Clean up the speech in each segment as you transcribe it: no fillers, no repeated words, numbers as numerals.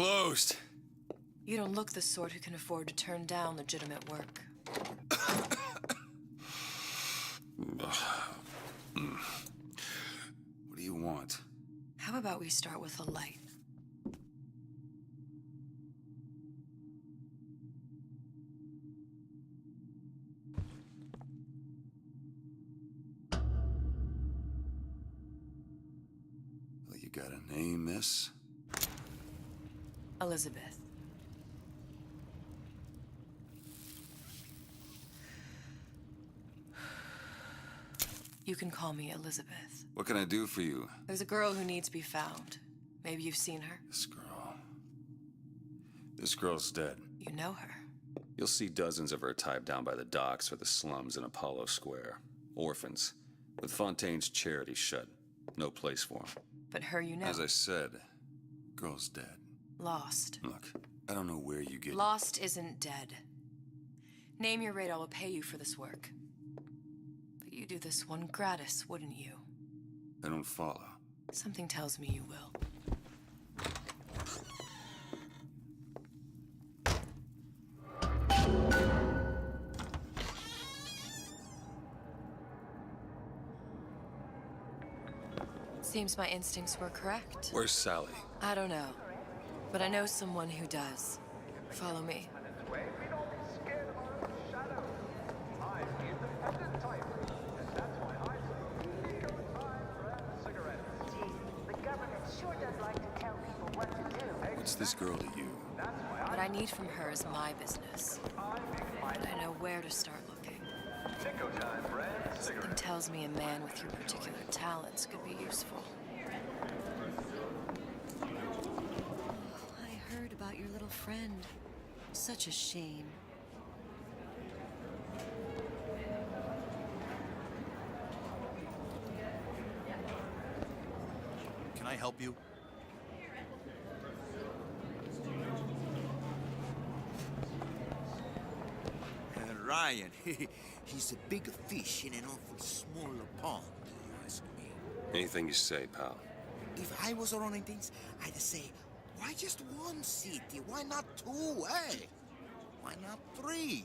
closed. You don't look the sort who can afford to turn down legitimate work. What do you want? How about we start with a light? Well, you got a name, miss? Elizabeth. You can call me Elizabeth. What can I do for you? There's a girl who needs to be found. Maybe you've seen her. This girl's dead. You know her. You'll see dozens of her tied down by the docks or the slums in Apollo Square. Orphans, with Fontaine's charity shut. No place for them. But her you know. As I said, girl's dead. Lost. Look, I don't know where you get... Lost isn't dead. Name your rate, I will pay you for this work. But you do this one gratis, wouldn't you? I don't follow. Something tells me you will. Seems my instincts were correct. Where's Sally? I don't know, but I know someone who does. Follow me. What's this girl to you? What I need from her is my business. But I know where to start looking. Something tells me a man with your particular talents could be useful. I heard about your little friend. Such a shame. Can I help you? Ryan, he's a big fish in an awful smaller pond, you ask me. Anything you say, pal. If I was running things, I'd say, why just one city? Why not two, eh? Why not three?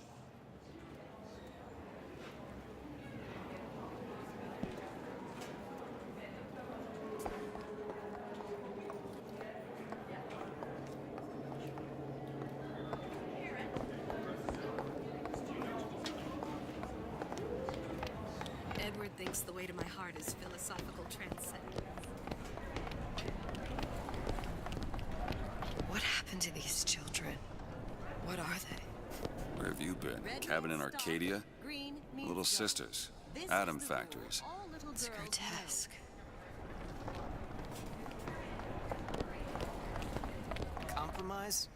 Edward thinks the way to my heart is philosophical transcendence. What happened to these children? What are they? Where have you been? Red Cabin in means Arcadia? dark, green means Little dark. sisters. This Atom is the rule factories. all little It's girls grotesque. Compromise?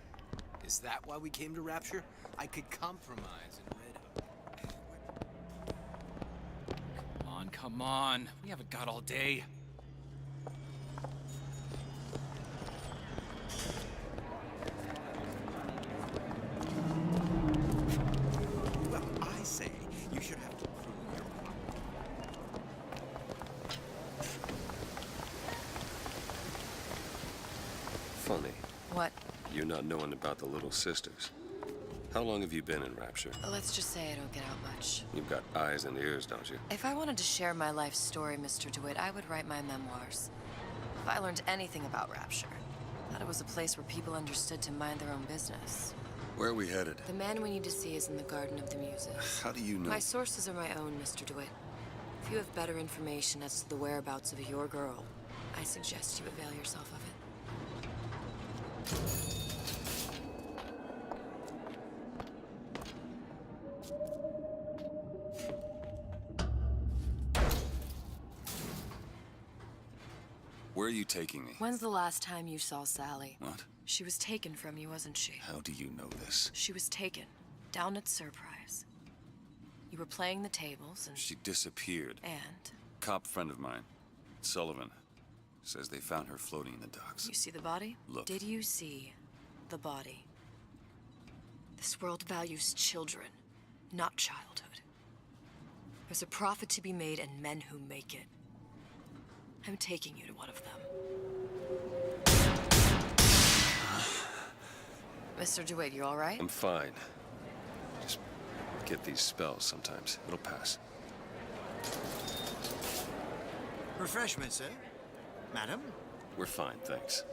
Is that why we came to Rapture? I could compromise in Red Hook. Come on. We haven't got all day. Well, I say you should have to prove your point. Funny. What? You not knowing about the Little Sisters. How long have you been in Rapture? Let's just say I don't get out much. You've got eyes and ears, don't you? If I wanted to share my life story, Mr. DeWitt, I would write my memoirs. If I learned anything about Rapture, I thought it was a place where people understood to mind their own business. Where are we headed? The man we need to see is in the Garden of the Muses. How do you know? My sources are my own, Mr. DeWitt. If you have better information as to the whereabouts of your girl, I suggest you avail yourself of it. Where are you taking me? When's the last time you saw Sally? What? She was taken from you, wasn't she? How do you know this? She was taken, down at Surprise. You were playing the tables and... She disappeared. And? Cop friend of mine, Sullivan, says they found her floating in the docks. You see the body? Look. Did you see the body? This world values children, not childhood. There's a profit to be made and men who make it. I'm taking you to one of them. Mr. DeWitt, you all right? I'm fine. Just get these spells sometimes. It'll pass. Refreshments, sir? Madam? We're fine, thanks.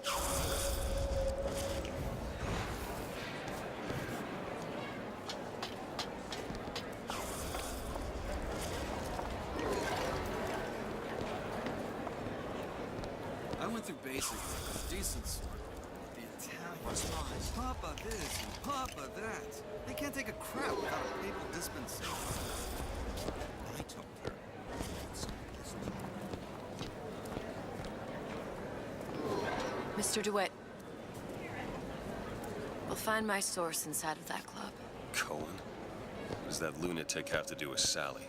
I went through basic, decent start. The Italians, Papa this and Papa that. They can't take a crap without a papal dispensation. I told her. Mr. DeWitt. We'll find my source inside of that club. Cohen? What does that lunatic have to do with Sally?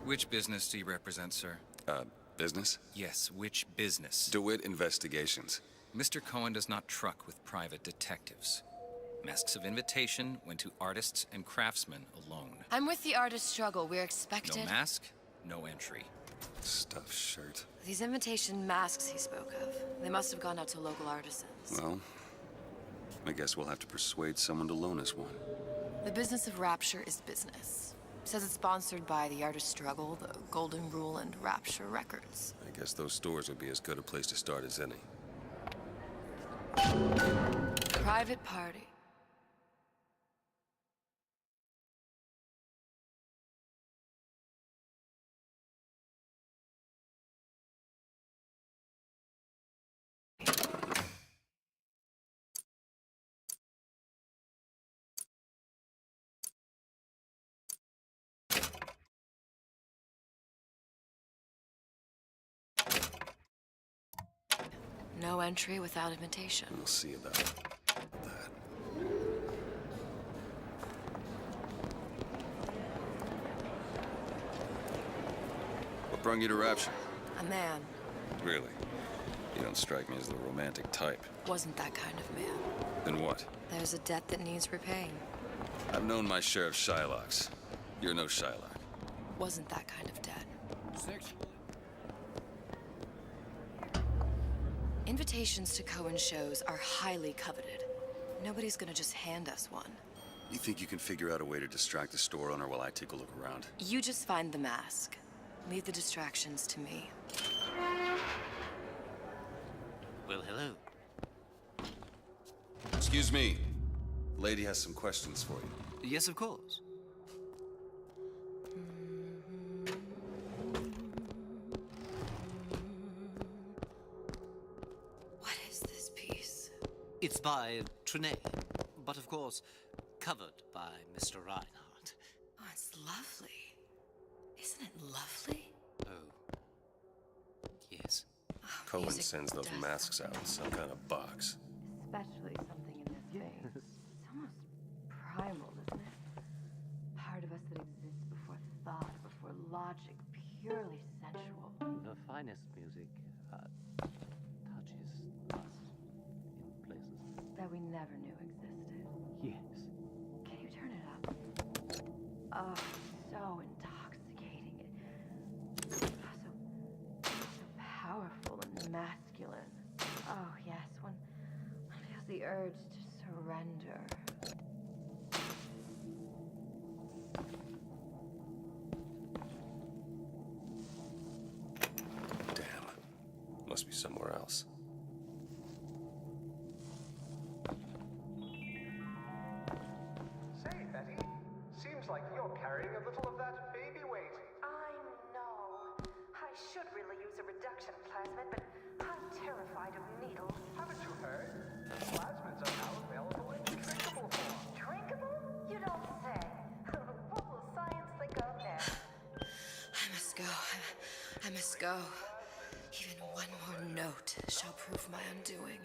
Which business do you represent, sir? Business? Yes, which business? DeWitt Investigations. Mr. Cohen does not truck with private detectives. Masks of invitation went to artists and craftsmen alone. I'm with the artist struggle. We're expected. No mask, no entry. Stuffed shirt. These invitation masks he spoke of, they must have gone out to local artisans. Well, I guess we'll have to persuade someone to loan us one. The business of Rapture is business. Says it's sponsored by the artist struggle, the Golden Rule, and Rapture Records. I guess those stores would be as good a place to start as any. Private party. No entry without invitation. We'll see about that. What brought you to Rapture? A man. Really? You don't strike me as the romantic type. Wasn't that kind of man. Then what? There's a debt that needs repaying. I've known my share of Shylocks. You're no Shylock. Wasn't that kind of debt. Sexually? Invitations to Cohen shows are highly coveted. Nobody's gonna just hand us one. You think you can figure out a way to distract the store owner while I take a look around? You just find the mask. Leave the distractions to me. Well, hello. Excuse me. Lady has some questions for you. Yes, of course. What is this piece? It's by Trine, but of course, covered by Mr. Reinhardt. Oh, it's lovely. Isn't it lovely? Oh. Yes. Oh, Cohen music sends those does masks out something. in some kind of box. Especially something in this game. It's almost primal, isn't it? Part of us that exists before thought, before logic, purely sensual. The finest music touches us in places. That we never knew existed. Yes. Can you turn it up? Oh, so intoxicating. So powerful and masculine. Oh, yes, one feels the urge to surrender. Damn. Must be somewhere else. Say, Betty, seems like you're carrying a little of that baby weight. I know. I should really use a reduction plasmid, but I'm terrified of needles. Haven't you heard? Plasmids are now available in drinkable form. Drinkable? You don't say. What will science think of next? I must go. I must go. Even one more note shall prove my undoing.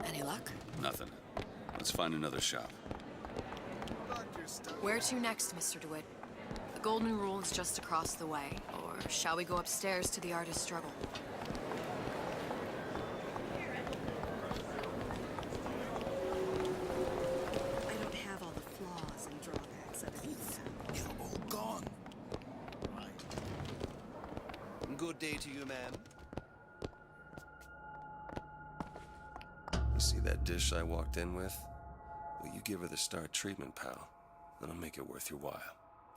Any luck? Nothing. Let's find another shop. Where to next, Mr. DeWitt? The Golden Rule is just across the way. Or shall we go upstairs to the artist struggle? See that dish I walked in with? Well, you give her the star treatment, pal. That'll make it worth your while.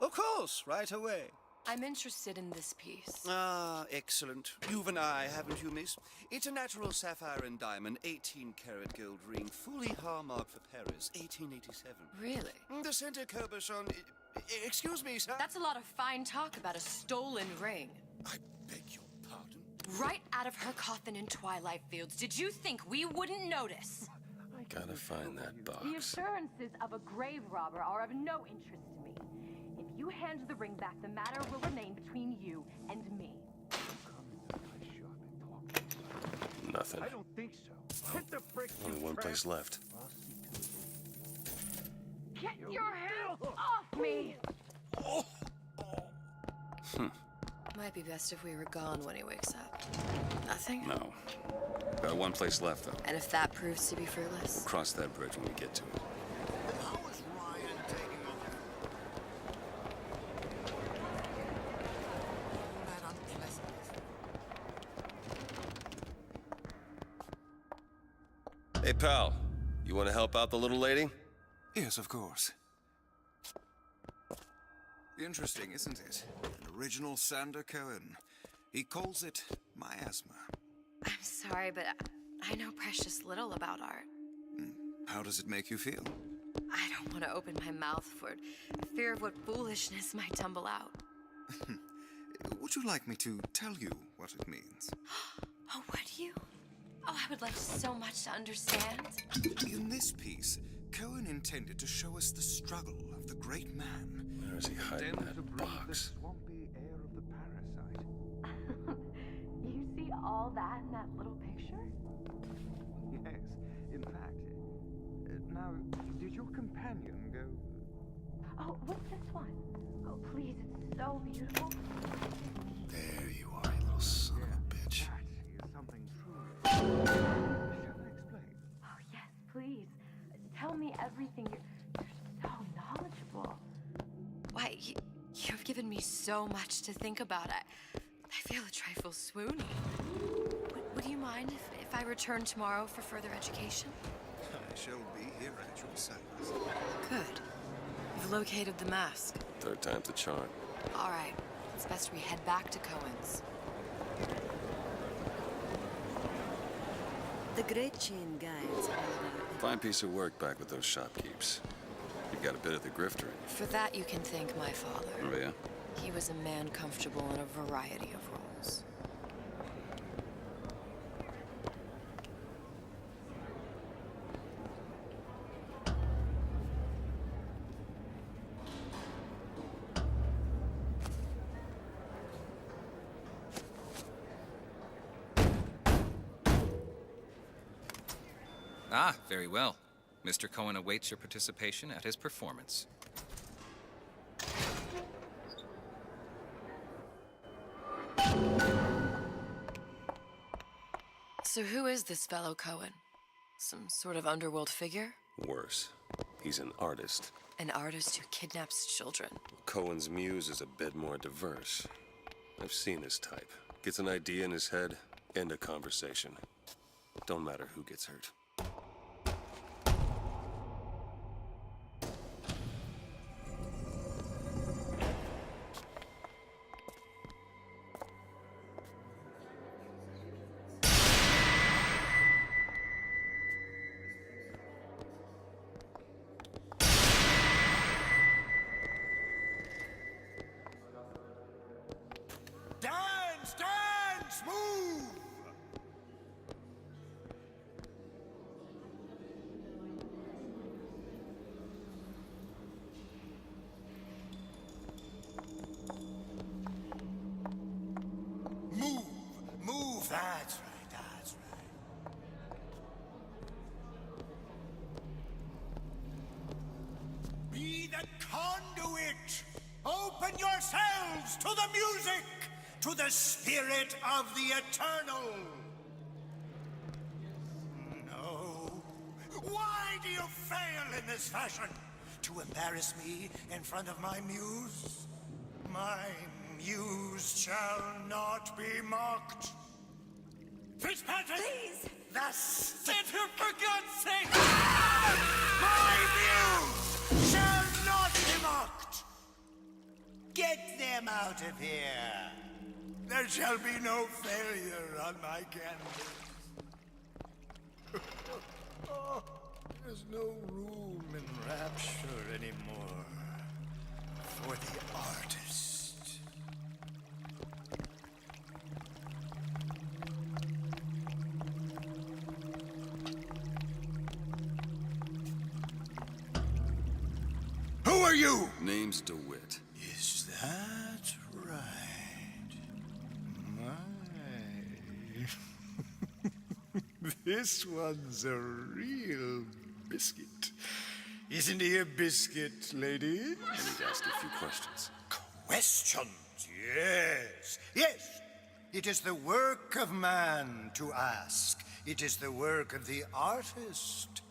Of course, right away. I'm interested in this piece. Ah, excellent. You've an eye, haven't you, miss? It's a natural sapphire and diamond, 18-karat gold ring, fully hallmarked for Paris, 1887. Really? The center cabochon... Excuse me, sir? That's a lot of fine talk about a stolen ring. I beg your pardon? Right out of her coffin in Twilight Fields. Did you think we wouldn't notice? Gotta find that The box. assurances of a grave robber are of no interest to me. If you hand the ring back, the matter will remain between you and me. Nothing. I don't think so. Hit the bricks, Only one place left. Get your hands off me! Might be best if we were gone when he wakes up. Nothing? No. Got one place left, though. And if that proves to be fruitless? Cross that bridge when we get to it. How is Ryan taking over? All that unpleasantness. Hey, pal. You want to help out the little lady? Yes, of course. Interesting, isn't it? An original Sander Cohen. He calls it miasma. I'm sorry, but I know precious little about art. How does it make you feel? I don't want to open my mouth for fear of what foolishness might tumble out. Would you like me to tell you what it means? Oh, would you? Oh, I would like so much to understand. In this piece, Cohen intended to show us the struggle of the great man. Where is he hiding that box? Swampy air of the parasite. You see all that in that little picture? Yes, in fact. Now, did your companion go... Oh, what's this one? Oh, please, it's so beautiful. There you are, you little son of a bitch. That is something truly... Shall I explain? Oh, yes, please. Tell me everything. You're so knowledgeable. Why, you've given me so much to think about. I feel a trifle swoony. Would you mind if I return tomorrow for further education? I shall be here at your service. Good. You've located the mask. Third time's the charm. All right. It's best we head back to Cohen's. The Great Chain Guides, however... Fine piece of work back with those shopkeepers. You've got a bit of the grifter in you. For that, you can thank my father. Oh, yeah? He was a man comfortable in a variety of roles. Ah, very well. Mr. Cohen awaits your participation at his performance. So who is this fellow Cohen? Some sort of underworld figure? Worse. He's an artist. An artist who kidnaps children. Cohen's muse is a bit more diverse. I've seen this type. Gets an idea in his head, end a conversation. Don't matter who gets hurt. Dance, dance, move! Move, move, that's right, that's right. Be the conduit! Open yourselves to the music! To the spirit of the eternal! No. Why do you fail in this fashion? To embarrass me in front of my muse? My muse shall not be mocked. Fitzpatrick! Please! Thus, Enter, for God's sake! my muse shall not be mocked. Get them out of here. There shall be no failure on my canvas. Oh, there's no room in rapture anymore for the artist. Who are you? Name's DeWitt. Is that right? My. This one's a real biscuit. Isn't he a biscuit, ladies? I need to ask you a few questions. Questions, yes. Yes. It is the work of man to ask. It is the work of the artist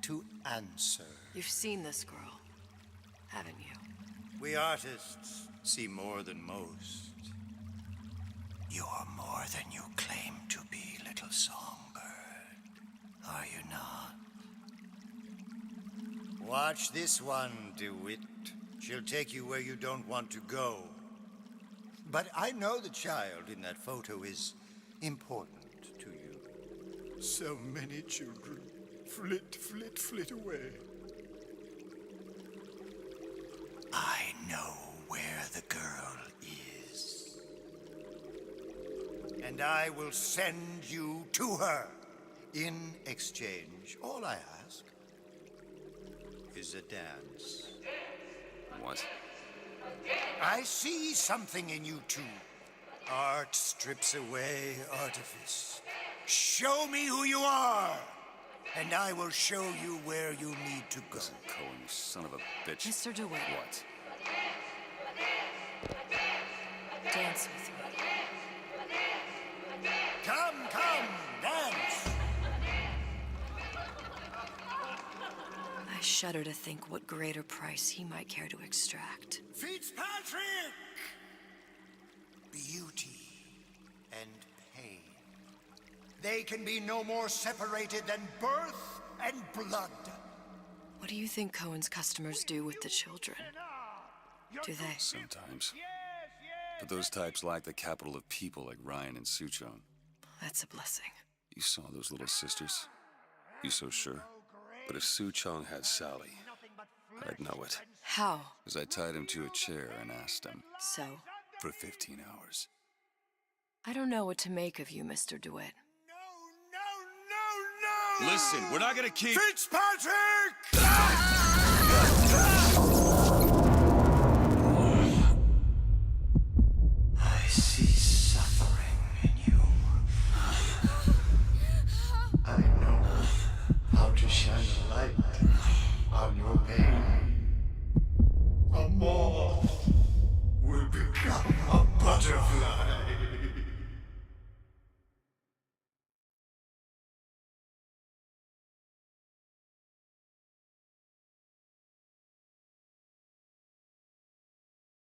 to answer. You've seen this girl, haven't you? We artists see more than most. You're more than you claim to be, little songbird. Are you not? Watch this one, DeWitt. She'll take you where you don't want to go. But I know the child in that photo is important to you. So many children flit, flit, flit away. I know where the girl is. And I will send you to her. In exchange, all I ask is a dance. What? I see something in you two. Art strips away artifice. Show me who you are, and I will show you where you need to go. Listen, Cohen, you son of a bitch. Mr. DeWitt. What? Dance with me. Come, dance. I shudder to think what greater price he might care to extract. Fitzpatrick! Beauty and pain. They can be no more separated than birth and blood. What do you think Cohen's customers do with the children? Do they? Sometimes. But those types lack the capital of people like Ryan and Suchong. That's a blessing. You saw those little sisters? You so sure? But if Suchong had Sally, I'd know it. How? Because I tied him to a chair and asked him. So? For 15 hours. I don't know what to make of you, Mr. DeWitt. No! Listen, we're not gonna keep... Fitzpatrick! I see suffering in you. I know how to shine a light